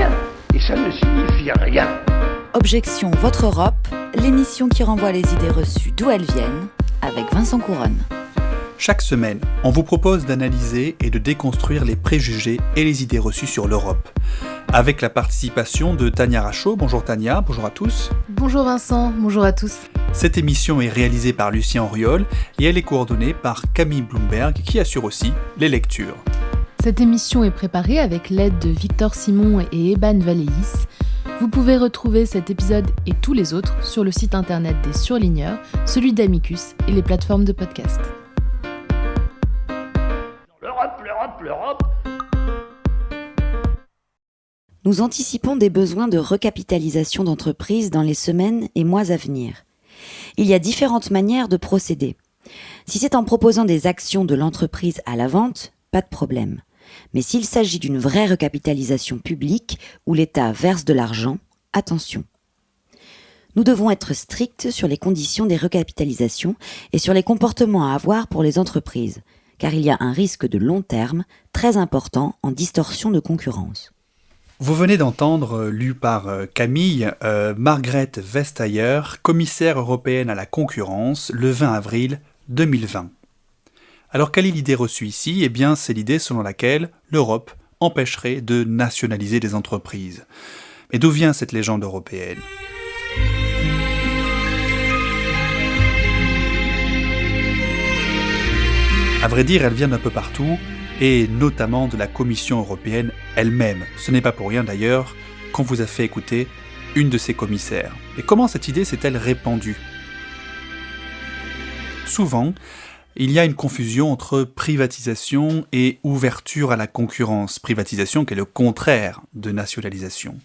rien, et ça ne signifie rien. Objection Votre Europe, l'émission qui renvoie les idées reçues d'où elles viennent, avec Vincent Couronne. Chaque semaine, on vous propose d'analyser et de déconstruire les préjugés et les idées reçues sur l'Europe. Avec la participation de Tania Rachaud. Bonjour Tania, bonjour à tous. Bonjour Vincent, bonjour à tous. Cette émission est réalisée par Lucien Auriol et elle est coordonnée par Camille Bloomberg qui assure aussi les lectures. Cette émission est préparée avec l'aide de Victor Simon et Eban Valéis. Vous pouvez retrouver cet épisode et tous les autres sur le site internet des Surligneurs, celui d'Amicus et les plateformes de podcast. L'Europe. Nous anticipons des besoins de recapitalisation d'entreprises dans les semaines et mois à venir. Il y a différentes manières de procéder. Si c'est en proposant des actions de l'entreprise à la vente, pas de problème. Mais s'il s'agit d'une vraie recapitalisation publique où l'État verse de l'argent, attention. Nous devons être stricts sur les conditions des recapitalisations et sur les comportements à avoir pour les entreprises, car il y a un risque de long terme très important en distorsion de concurrence. Vous venez d'entendre, lu par Camille, Margrethe Vestager, commissaire européenne à la concurrence, le 20 avril 2020. Alors quelle est l'idée reçue ici ? Eh bien, c'est l'idée selon laquelle l'Europe empêcherait de nationaliser des entreprises. Mais d'où vient cette légende européenne ? À vrai dire, elle vient d'un peu partout, et notamment de la Commission européenne elle-même. Ce n'est pas pour rien d'ailleurs qu'on vous a fait écouter une de ses commissaires. Et comment cette idée s'est-elle répandue ? Souvent, il y a une confusion entre privatisation et ouverture à la concurrence. Privatisation qui est le contraire de nationalisation.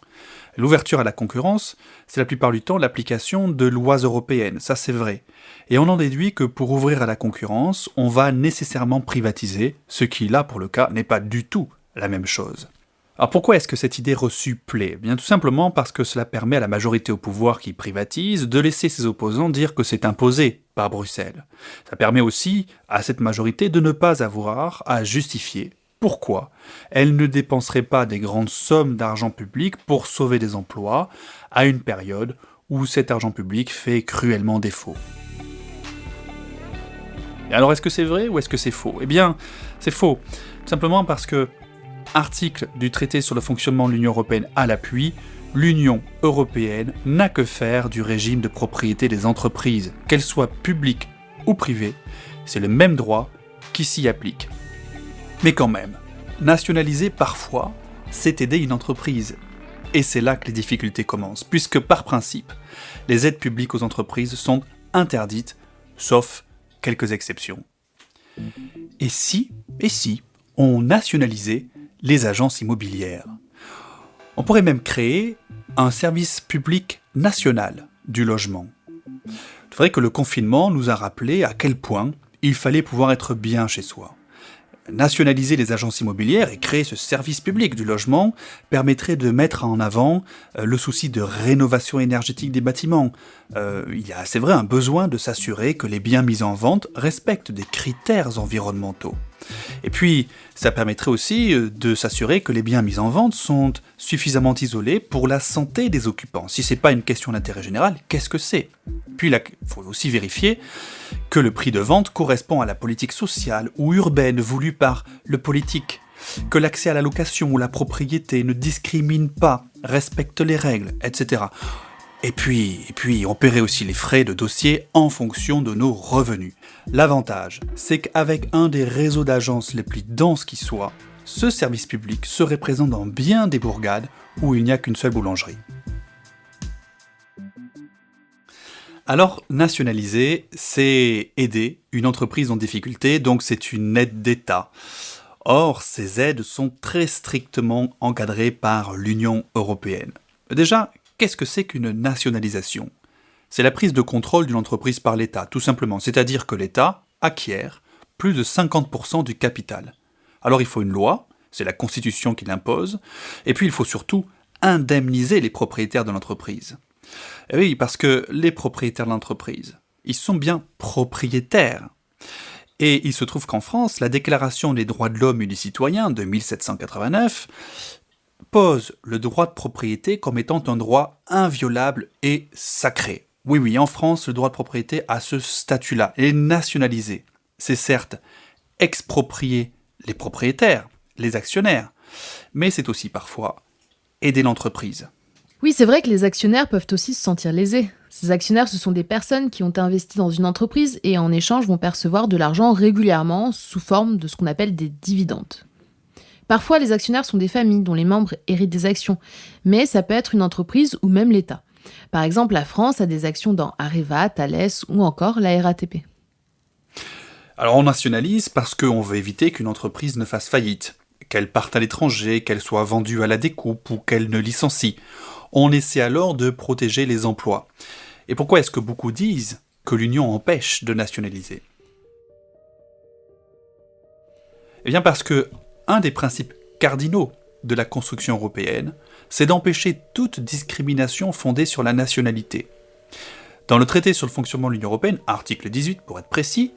L'ouverture à la concurrence, c'est la plupart du temps l'application de lois européennes, ça c'est vrai. Et on en déduit que pour ouvrir à la concurrence, on va nécessairement privatiser, ce qui là pour le cas n'est pas du tout la même chose. Alors pourquoi est-ce que cette idée reçue plaît ? Eh bien tout simplement parce que cela permet à la majorité au pouvoir qui privatise de laisser ses opposants dire que c'est imposé par Bruxelles. Ça permet aussi à cette majorité de ne pas avoir à justifier pourquoi elle ne dépenserait pas des grandes sommes d'argent public pour sauver des emplois à une période où cet argent public fait cruellement défaut. Et alors est-ce que c'est vrai ou est-ce que c'est faux ? Eh bien, c'est faux. Tout simplement parce que, article du traité sur le fonctionnement de l'Union européenne à l'appui, l'Union européenne n'a que faire du régime de propriété des entreprises, qu'elles soient publiques ou privées. C'est le même droit qui s'y applique. Mais quand même, nationaliser parfois, c'est aider une entreprise. Et c'est là que les difficultés commencent, puisque par principe, les aides publiques aux entreprises sont interdites, sauf quelques exceptions. Et si on nationalisait les agences immobilières ? On pourrait même créer un service public national du logement. C'est vrai que le confinement nous a rappelé à quel point il fallait pouvoir être bien chez soi. Nationaliser les agences immobilières et créer ce service public du logement permettrait de mettre en avant le souci de rénovation énergétique des bâtiments. Il y a, c'est vrai, un besoin de s'assurer que les biens mis en vente respectent des critères environnementaux. Et puis, ça permettrait aussi de s'assurer que les biens mis en vente sont suffisamment isolés pour la santé des occupants. Si c'est pas une question d'intérêt général, qu'est-ce que c'est ? Puis il faut aussi vérifier que le prix de vente correspond à la politique sociale ou urbaine voulue par le politique, que l'accès à la location ou la propriété ne discrimine pas, respecte les règles, etc. Et puis, on paierait aussi les frais de dossier en fonction de nos revenus. L'avantage, c'est qu'avec un des réseaux d'agences les plus denses qui soit, ce service public serait présent dans bien des bourgades où il n'y a qu'une seule boulangerie. Alors, nationaliser, c'est aider une entreprise en difficulté, donc c'est une aide d'État. Or, ces aides sont très strictement encadrées par l'Union européenne. Déjà, qu'est-ce que c'est qu'une nationalisation ? C'est la prise de contrôle d'une entreprise par l'État, tout simplement. C'est-à-dire que l'État acquiert plus de 50% du capital. Alors il faut une loi, c'est la Constitution qui l'impose, et puis il faut surtout indemniser les propriétaires de l'entreprise. Et oui, parce que les propriétaires de l'entreprise, ils sont bien propriétaires. Et il se trouve qu'en France, la Déclaration des droits de l'homme et du citoyen de 1789 pose le droit de propriété comme étant un droit inviolable et sacré. Oui, en France, le droit de propriété a ce statut-là, et est nationalisé. C'est certes exproprier les propriétaires, les actionnaires, mais c'est aussi parfois aider l'entreprise. Oui, c'est vrai que les actionnaires peuvent aussi se sentir lésés. Ces actionnaires, ce sont des personnes qui ont investi dans une entreprise et en échange vont percevoir de l'argent régulièrement sous forme de ce qu'on appelle des dividendes. Parfois, les actionnaires sont des familles dont les membres héritent des actions, mais ça peut être une entreprise ou même l'État. Par exemple, la France a des actions dans Areva, Thales ou encore la RATP. Alors on nationalise parce qu'on veut éviter qu'une entreprise ne fasse faillite, qu'elle parte à l'étranger, qu'elle soit vendue à la découpe ou qu'elle ne licencie. On essaie alors de protéger les emplois. Et pourquoi est-ce que beaucoup disent que l'Union empêche de nationaliser ? Eh bien parce que un des principes cardinaux de la construction européenne, c'est d'empêcher toute discrimination fondée sur la nationalité. Dans le traité sur le fonctionnement de l'Union européenne, article 18 pour être précis,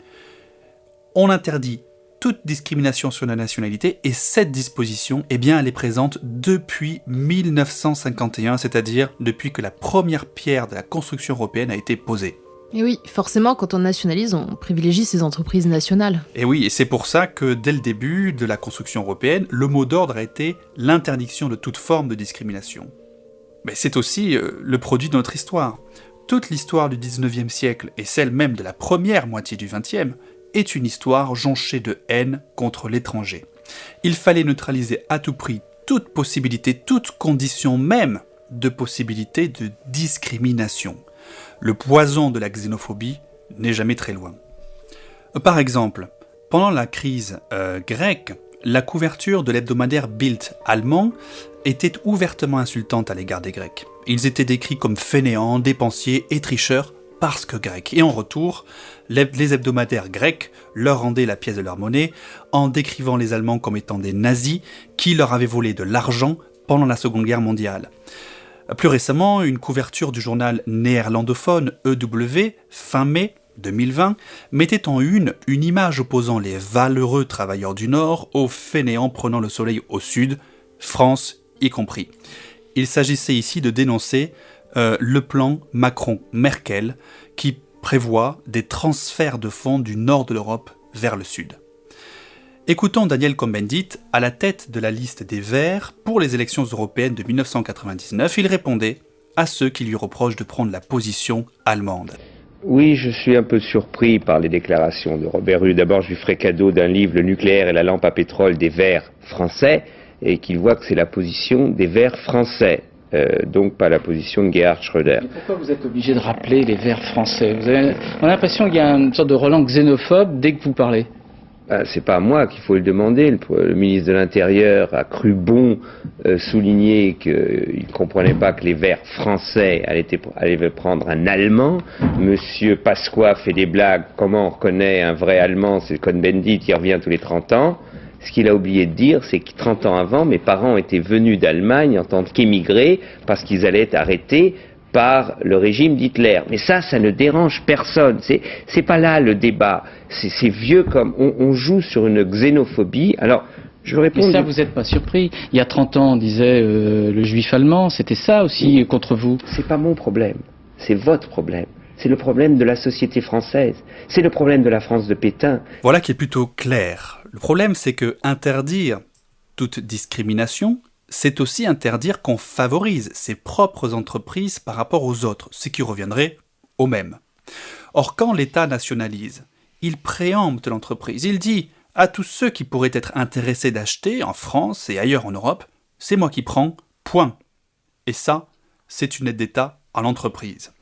on interdit toute discrimination sur la nationalité et cette disposition, elle est présente depuis 1951, c'est-à-dire depuis que la première pierre de la construction européenne a été posée. Et oui, forcément, quand on nationalise, on privilégie ces entreprises nationales. Et oui, et c'est pour ça que dès le début de la construction européenne, le mot d'ordre a été l'interdiction de toute forme de discrimination. Mais c'est aussi le produit de notre histoire. Toute l'histoire du 19e siècle et celle même de la première moitié du 20e est une histoire jonchée de haine contre l'étranger. Il fallait neutraliser à tout prix toute possibilité, toute condition même de possibilité de discrimination. Le poison de la xénophobie n'est jamais très loin. Par exemple, pendant la crise grecque, la couverture de l'hebdomadaire Bild allemand était ouvertement insultante à l'égard des Grecs. Ils étaient décrits comme fainéants, dépensiers et tricheurs parce que grecs. Et en retour, les hebdomadaires grecs leur rendaient la pièce de leur monnaie en décrivant les Allemands comme étant des nazis qui leur avaient volé de l'argent pendant la Seconde Guerre mondiale. Plus récemment, une couverture du journal néerlandophone EW, fin mai 2020, mettait en une image opposant les valeureux travailleurs du Nord aux fainéants prenant le soleil au Sud, France y compris. Il s'agissait ici de dénoncer le plan Macron-Merkel qui prévoit des transferts de fonds du nord de l'Europe vers le sud. Écoutons Daniel Cohn-Bendit à la tête de la liste des Verts pour les élections européennes de 1999. Il répondait à ceux qui lui reprochent de prendre la position allemande. Oui, je suis un peu surpris par les déclarations de Robert Rue. D'abord, je lui ferai cadeau d'un livre, Le nucléaire et la lampe à pétrole des Verts français, et qu'il voit que c'est la position des Verts français. Donc pas la position de Gerhard Schröder. Et pourquoi vous êtes obligé de rappeler les Verts français ? On a l'impression qu'il y a une sorte de relent xénophobe dès que vous parlez. C'est pas à moi qu'il faut le demander. Le ministre de l'Intérieur a cru bon souligner qu'il ne comprenait pas que les Verts français allaient prendre un Allemand. Monsieur Pasqua fait des blagues. Comment on reconnaît un vrai Allemand ? C'est Cohn-Bendit qui revient tous les 30 ans. Ce qu'il a oublié de dire, c'est que 30 ans avant, mes parents étaient venus d'Allemagne en tant qu'émigrés parce qu'ils allaient être arrêtés par le régime d'Hitler. Mais ça ne dérange personne. C'est pas là le débat. C'est vieux comme on joue sur une xénophobie. Alors, je veux répondre. Mais ça, vous n'êtes pas surpris. Il y a 30 ans, on disait le juif allemand, c'était ça aussi contre vous. C'est pas mon problème. C'est votre problème. C'est le problème de la société française. C'est le problème de la France de Pétain. Voilà qui est plutôt clair. Le problème, c'est que interdire toute discrimination, c'est aussi interdire qu'on favorise ses propres entreprises par rapport aux autres, ce qui reviendrait au même. Or, quand l'État nationalise, il préempte l'entreprise. Il dit à tous ceux qui pourraient être intéressés d'acheter en France et ailleurs en Europe, c'est moi qui prends, point. Et ça, c'est une aide d'État à l'entreprise.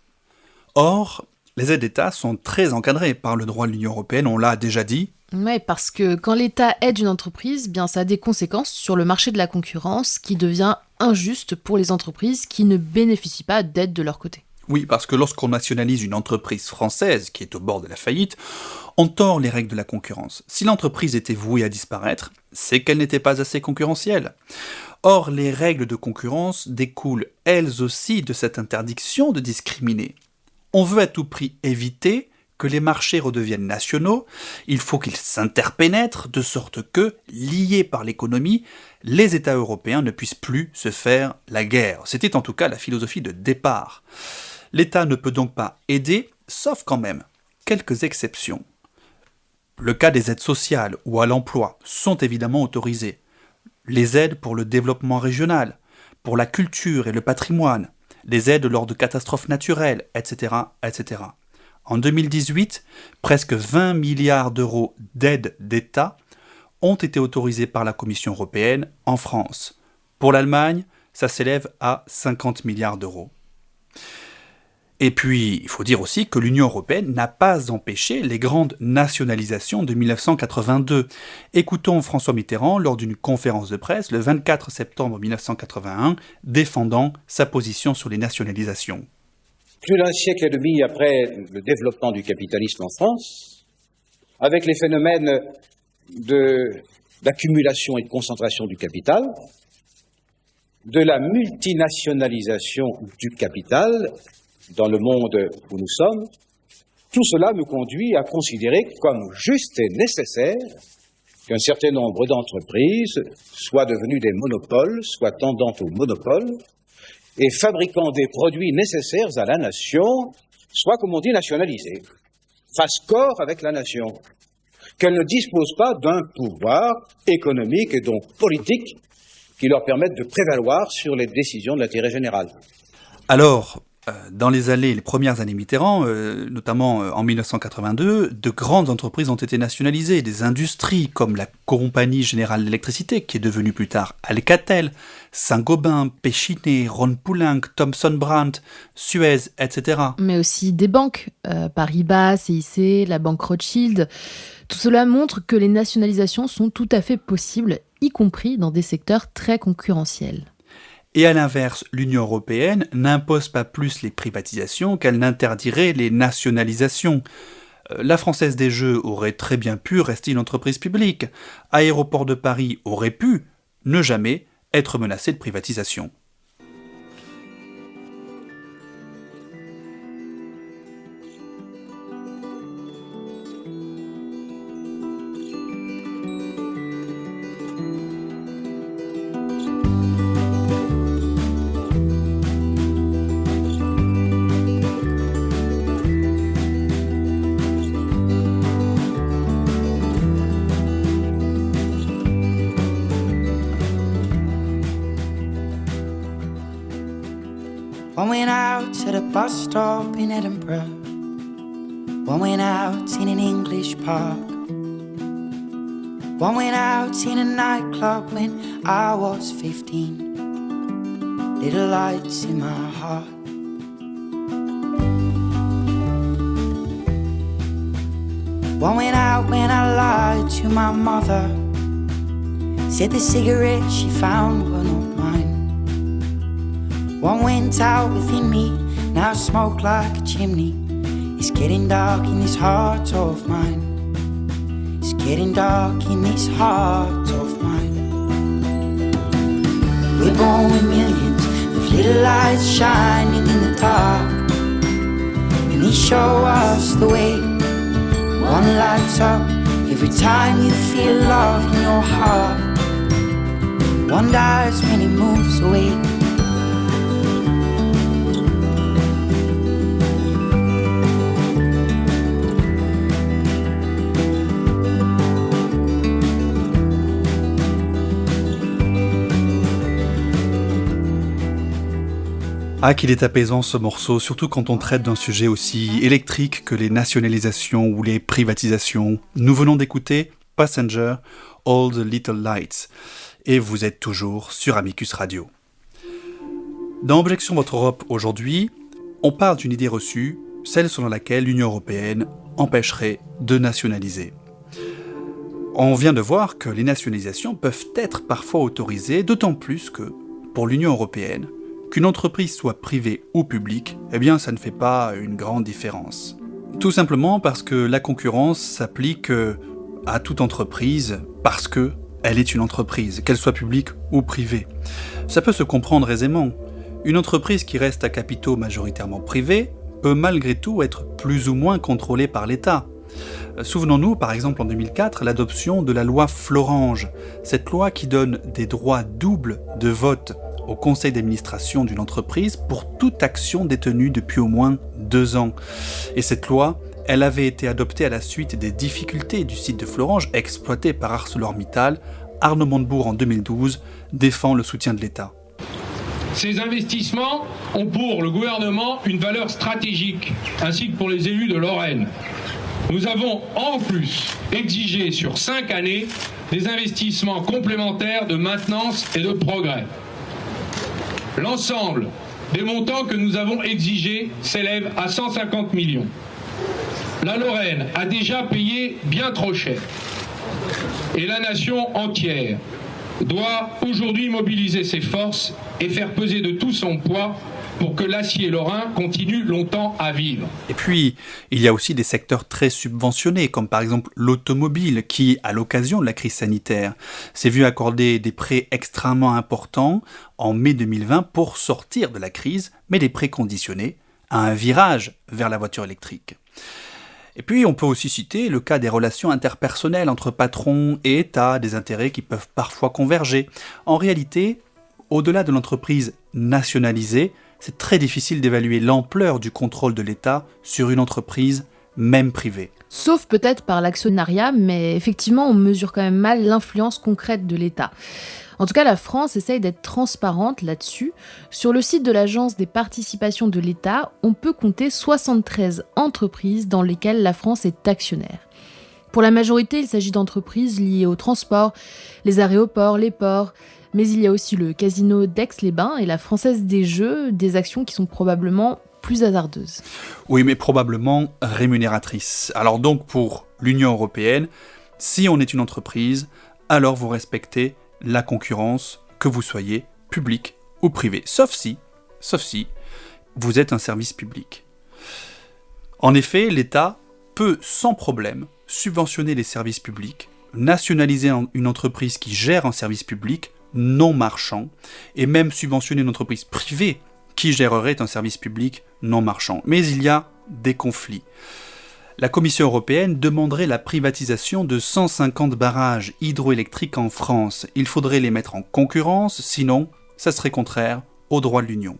Or, les aides d'État sont très encadrées par le droit de l'Union européenne, on l'a déjà dit. Ouais, parce que quand l'État aide une entreprise, bien ça a des conséquences sur le marché de la concurrence qui devient injuste pour les entreprises qui ne bénéficient pas d'aide de leur côté. Oui, parce que lorsqu'on nationalise une entreprise française qui est au bord de la faillite, on tord les règles de la concurrence. Si l'entreprise était vouée à disparaître, c'est qu'elle n'était pas assez concurrentielle. Or, les règles de concurrence découlent elles aussi de cette interdiction de discriminer. On veut à tout prix éviter que les marchés redeviennent nationaux, il faut qu'ils s'interpénètrent de sorte que, liés par l'économie, les États européens ne puissent plus se faire la guerre. C'était en tout cas la philosophie de départ. L'État ne peut donc pas aider, sauf quand même quelques exceptions. Le cas des aides sociales ou à l'emploi sont évidemment autorisés. Les aides pour le développement régional, pour la culture et le patrimoine, les aides lors de catastrophes naturelles, etc., etc. En 2018, presque 20 milliards d'euros d'aides d'État ont été autorisés par la Commission européenne en France. Pour l'Allemagne, ça s'élève à 50 milliards d'euros. Et puis, il faut dire aussi que l'Union européenne n'a pas empêché les grandes nationalisations de 1982. Écoutons François Mitterrand lors d'une conférence de presse le 24 septembre 1981, défendant sa position sur les nationalisations. Plus d'un siècle et demi après le développement du capitalisme en France, avec les phénomènes d'accumulation et de concentration du capital, de la multinationalisation du capital dans le monde où nous sommes, tout cela me conduit à considérer comme juste et nécessaire qu'un certain nombre d'entreprises soient devenues des monopoles, soient tendantes au monopole, et fabriquant des produits nécessaires à la nation, soient, comme on dit, nationalisées, fassent corps avec la nation, qu'elles ne disposent pas d'un pouvoir économique et donc politique qui leur permette de prévaloir sur les décisions de l'intérêt général. Alors, dans les premières années Mitterrand, notamment en 1982, de grandes entreprises ont été nationalisées, des industries comme la Compagnie Générale d'Électricité, qui est devenue plus tard Alcatel, Saint-Gobain, Pechiney, Ron Poulenc, Thomson Brandt, Suez, etc. Mais aussi des banques, Paribas, CIC, la banque Rothschild. Tout cela montre que les nationalisations sont tout à fait possibles, y compris dans des secteurs très concurrentiels. Et à l'inverse, l'Union européenne n'impose pas plus les privatisations qu'elle n'interdirait les nationalisations. La Française des Jeux aurait très bien pu rester une entreprise publique. Aéroports de Paris aurait pu ne jamais être menacé de privatisation. One went out to the bus stop in Edinburgh. One went out in an English park. One went out in a nightclub when I was 15. Little lights in my heart. One went out when I lied to my mother. Said the cigarettes she found were not mine. One went out within me, now smoke like a chimney. It's getting dark in this heart of mine. It's getting dark in this heart of mine. We're born with millions of little lights shining in the dark, and they show us the way. One lights up every time you feel love in your heart. One dies when it moves away. Ah, qu'il est apaisant ce morceau, surtout quand on traite d'un sujet aussi électrique que les nationalisations ou les privatisations. Nous venons d'écouter Passenger, All the Little Lights, et vous êtes toujours sur Amicus Radio. Dans Objection Votre Europe aujourd'hui, on parle d'une idée reçue, celle selon laquelle l'Union européenne empêcherait de nationaliser. On vient de voir que les nationalisations peuvent être parfois autorisées, d'autant plus que, pour l'Union européenne, qu'une entreprise soit privée ou publique, eh bien ça ne fait pas une grande différence. Tout simplement parce que la concurrence s'applique à toute entreprise parce que elle est une entreprise, qu'elle soit publique ou privée. Ça peut se comprendre aisément. Une entreprise qui reste à capitaux majoritairement privés peut malgré tout être plus ou moins contrôlée par l'État. Souvenons-nous par exemple en 2004 l'adoption de la loi Florange, cette loi qui donne des droits doubles de vote au conseil d'administration d'une entreprise pour toute action détenue depuis au moins 2 ans. Et cette loi, elle avait été adoptée à la suite des difficultés du site de Florange exploité par ArcelorMittal. Arnaud Montebourg en 2012 défend le soutien de l'État. Ces investissements ont pour le gouvernement une valeur stratégique, ainsi que pour les élus de Lorraine. Nous avons en plus exigé sur 5 années des investissements complémentaires de maintenance et de progrès. L'ensemble des montants que nous avons exigés s'élève à 150 millions. La Lorraine a déjà payé bien trop cher. Et la nation entière doit aujourd'hui mobiliser ses forces et faire peser de tout son poids pour que l'acier lorrain continue longtemps à vivre. Et puis, il y a aussi des secteurs très subventionnés, comme par exemple l'automobile, qui, à l'occasion de la crise sanitaire, s'est vu accorder des prêts extrêmement importants en mai 2020 pour sortir de la crise, mais des prêts conditionnés à un virage vers la voiture électrique. Et puis, on peut aussi citer le cas des relations interpersonnelles entre patrons et État, des intérêts qui peuvent parfois converger. En réalité, au-delà de l'entreprise nationalisée, c'est très difficile d'évaluer l'ampleur du contrôle de l'État sur une entreprise, même privée. Sauf peut-être par l'actionnariat, mais effectivement, on mesure quand même mal l'influence concrète de l'État. En tout cas, la France essaye d'être transparente là-dessus. Sur le site de l'Agence des participations de l'État, on peut compter 73 entreprises dans lesquelles la France est actionnaire. Pour la majorité, il s'agit d'entreprises liées au transport, les aéroports, les ports, mais il y a aussi le casino d'Aix-les-Bains et la Française des Jeux, des actions qui sont probablement plus hasardeuses. Oui, mais probablement rémunératrices. Alors donc, pour l'Union européenne, si on est une entreprise, alors vous respectez la concurrence, que vous soyez public ou privé. Sauf si vous êtes un service public. En effet, l'État peut sans problème subventionner les services publics, nationaliser une entreprise qui gère un service public non marchand, et même subventionner une entreprise privée qui gérerait un service public non marchand. Mais il y a des conflits. La Commission européenne demanderait la privatisation de 150 barrages hydroélectriques en France. Il faudrait les mettre en concurrence, sinon ça serait contraire aux droits de l'Union.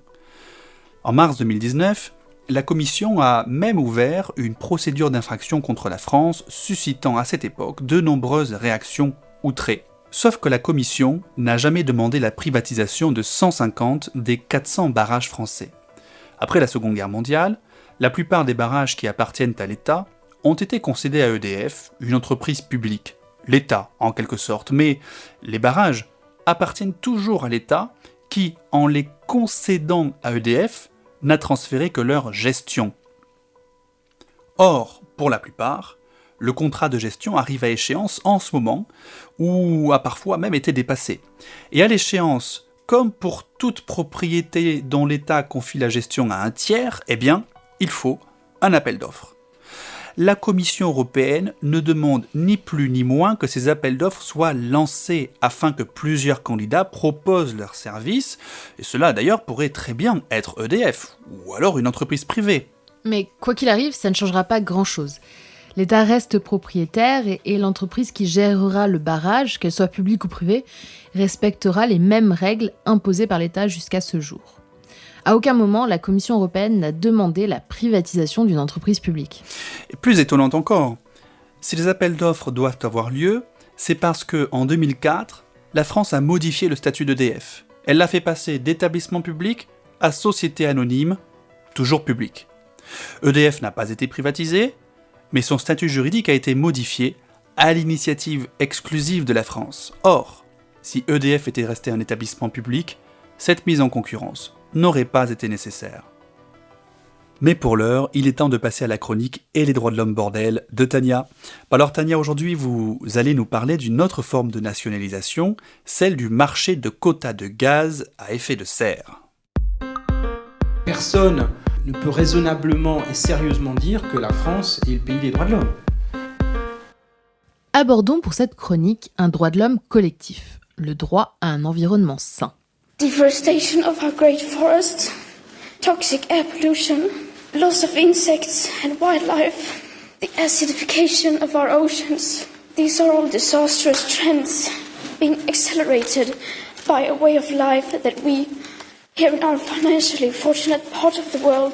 En mars 2019, la Commission a même ouvert une procédure d'infraction contre la France, suscitant à cette époque de nombreuses réactions outrées. Sauf que la Commission n'a jamais demandé la privatisation de 150 des 400 barrages français. Après la Seconde Guerre mondiale, la plupart des barrages qui appartiennent à l'État ont été concédés à EDF, une entreprise publique, l'État en quelque sorte, mais les barrages appartiennent toujours à l'État qui, en les concédant à EDF, n'a transféré que leur gestion. Or, pour la plupart, le contrat de gestion arrive à échéance en ce moment, ou a parfois même été dépassé. Et à l'échéance, comme pour toute propriété dont l'État confie la gestion à un tiers, eh bien, il faut un appel d'offres. La Commission européenne ne demande ni plus ni moins que ces appels d'offres soient lancés afin que plusieurs candidats proposent leurs services, et cela d'ailleurs pourrait très bien être EDF, ou alors une entreprise privée. Mais quoi qu'il arrive, ça ne changera pas grand-chose. L'État reste propriétaire et l'entreprise qui gérera le barrage, qu'elle soit publique ou privée, respectera les mêmes règles imposées par l'État jusqu'à ce jour. À aucun moment, la Commission européenne n'a demandé la privatisation d'une entreprise publique. Et plus étonnant encore, si les appels d'offres doivent avoir lieu, c'est parce qu'en 2004, la France a modifié le statut d'EDF. Elle l'a fait passer d'établissement public à société anonyme, toujours publique. EDF n'a pas été privatisé, mais son statut juridique a été modifié à l'initiative exclusive de la France. Or, si EDF était resté un établissement public, cette mise en concurrence n'aurait pas été nécessaire. Mais pour l'heure, il est temps de passer à la chronique et les droits de l'homme bordel de Tania. Alors Tania, aujourd'hui vous allez nous parler d'une autre forme de nationalisation, celle du marché de quotas de gaz à effet de serre. Personne ne peut raisonnablement et sérieusement dire que la France est le pays des droits de l'homme. Abordons pour cette chronique un droit de l'homme collectif, le droit à un environnement sain. Deforestation of our great forests, toxic air pollution, loss of insects and wildlife, the acidification of our oceans. These are all disastrous trends being accelerated by a way of life that we, here in our financially fortunate part of the world,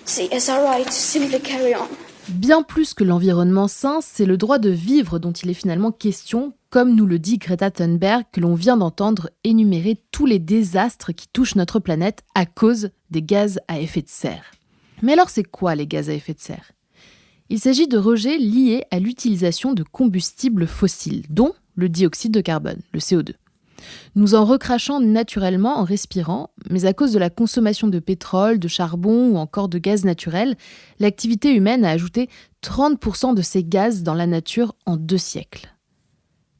see as our right to simply carry on. Bien plus que l'environnement sain, c'est le droit de vivre dont il est finalement question, comme nous le dit Greta Thunberg, que l'on vient d'entendre énumérer tous les désastres qui touchent notre planète à cause des gaz à effet de serre. Mais alors c'est quoi les gaz à effet de serre ? Il s'agit de rejets liés à l'utilisation de combustibles fossiles, dont le dioxyde de carbone, le CO2. Nous en recrachons naturellement en respirant, mais à cause de la consommation de pétrole, de charbon ou encore de gaz naturel, l'activité humaine a ajouté 30% de ces gaz dans la nature en 2 siècles.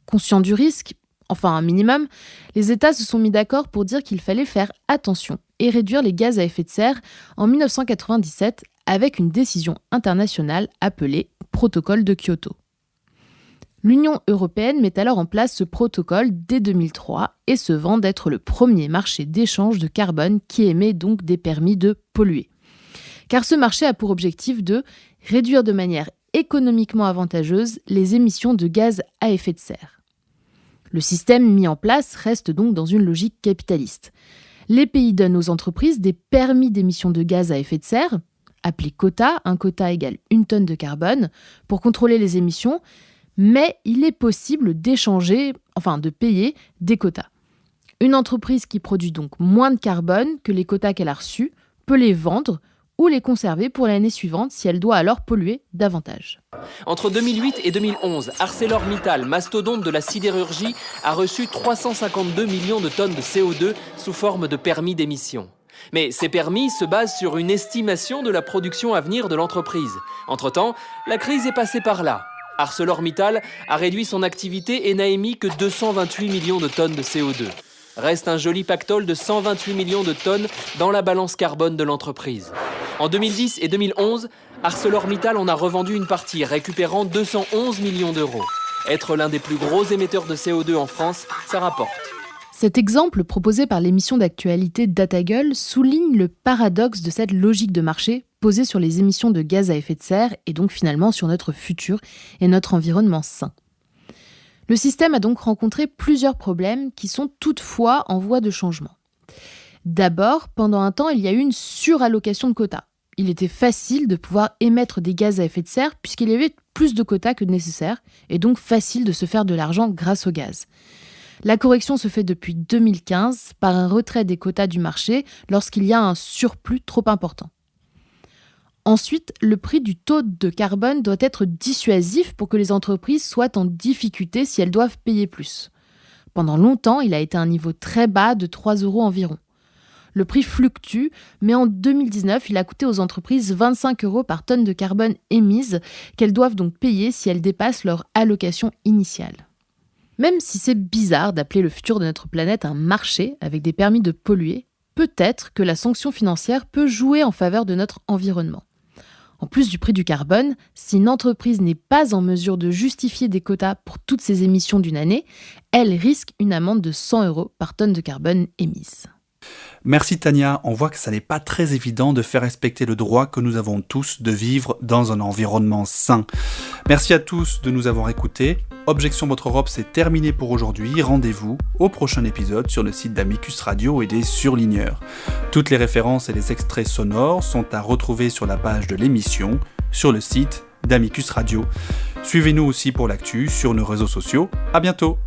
Conscients du risque, enfin un minimum, les États se sont mis d'accord pour dire qu'il fallait faire attention et réduire les gaz à effet de serre en 1997 avec une décision internationale appelée Protocole de Kyoto. L'Union européenne met alors en place ce protocole dès 2003 et se vante d'être le premier marché d'échange de carbone qui émet donc des permis de polluer. Car ce marché a pour objectif de réduire de manière économiquement avantageuse les émissions de gaz à effet de serre. Le système mis en place reste donc dans une logique capitaliste. Les pays donnent aux entreprises des permis d'émissions de gaz à effet de serre, appelés quotas, un quota égale 1 tonne de carbone, pour contrôler les émissions, mais il est possible de payer des quotas. Une entreprise qui produit donc moins de carbone que les quotas qu'elle a reçus peut les vendre ou les conserver pour l'année suivante si elle doit alors polluer davantage. Entre 2008 et 2011, ArcelorMittal, mastodonte de la sidérurgie, a reçu 352 millions de tonnes de CO2 sous forme de permis d'émission. Mais ces permis se basent sur une estimation de la production à venir de l'entreprise. Entre-temps, la crise est passée par là. ArcelorMittal a réduit son activité et n'a émis que 228 millions de tonnes de CO2. Reste un joli pactole de 128 millions de tonnes dans la balance carbone de l'entreprise. En 2010 et 2011, ArcelorMittal en a revendu une partie, récupérant 211 millions d'euros. Être l'un des plus gros émetteurs de CO2 en France, ça rapporte. Cet exemple proposé par l'émission d'actualité DataGull souligne le paradoxe de cette logique de marché posée sur les émissions de gaz à effet de serre et donc finalement sur notre futur et notre environnement sain. Le système a donc rencontré plusieurs problèmes qui sont toutefois en voie de changement. D'abord, pendant un temps, il y a eu une surallocation de quotas. Il était facile de pouvoir émettre des gaz à effet de serre puisqu'il y avait plus de quotas que nécessaire et donc facile de se faire de l'argent grâce au gaz. La correction se fait depuis 2015 par un retrait des quotas du marché lorsqu'il y a un surplus trop important. Ensuite, le prix du taux de carbone doit être dissuasif pour que les entreprises soient en difficulté si elles doivent payer plus. Pendant longtemps, il a été à un niveau très bas de 3 € environ. Le prix fluctue, mais en 2019, il a coûté aux entreprises 25 € par tonne de carbone émise qu'elles doivent donc payer si elles dépassent leur allocation initiale. Même si c'est bizarre d'appeler le futur de notre planète un marché avec des permis de polluer, peut-être que la sanction financière peut jouer en faveur de notre environnement. En plus du prix du carbone, si une entreprise n'est pas en mesure de justifier des quotas pour toutes ses émissions d'une année, elle risque une amende de 100 € par tonne de carbone émise. Merci Tania, on voit que ça n'est pas très évident de faire respecter le droit que nous avons tous de vivre dans un environnement sain. Merci à tous de nous avoir écoutés. Objection Votre Europe, c'est terminé pour aujourd'hui. Rendez-vous au prochain épisode sur le site d'Amicus Radio et des Surligneurs. Toutes les références et les extraits sonores sont à retrouver sur la page de l'émission, sur le site d'Amicus Radio. Suivez-nous aussi pour l'actu sur nos réseaux sociaux. À bientôt!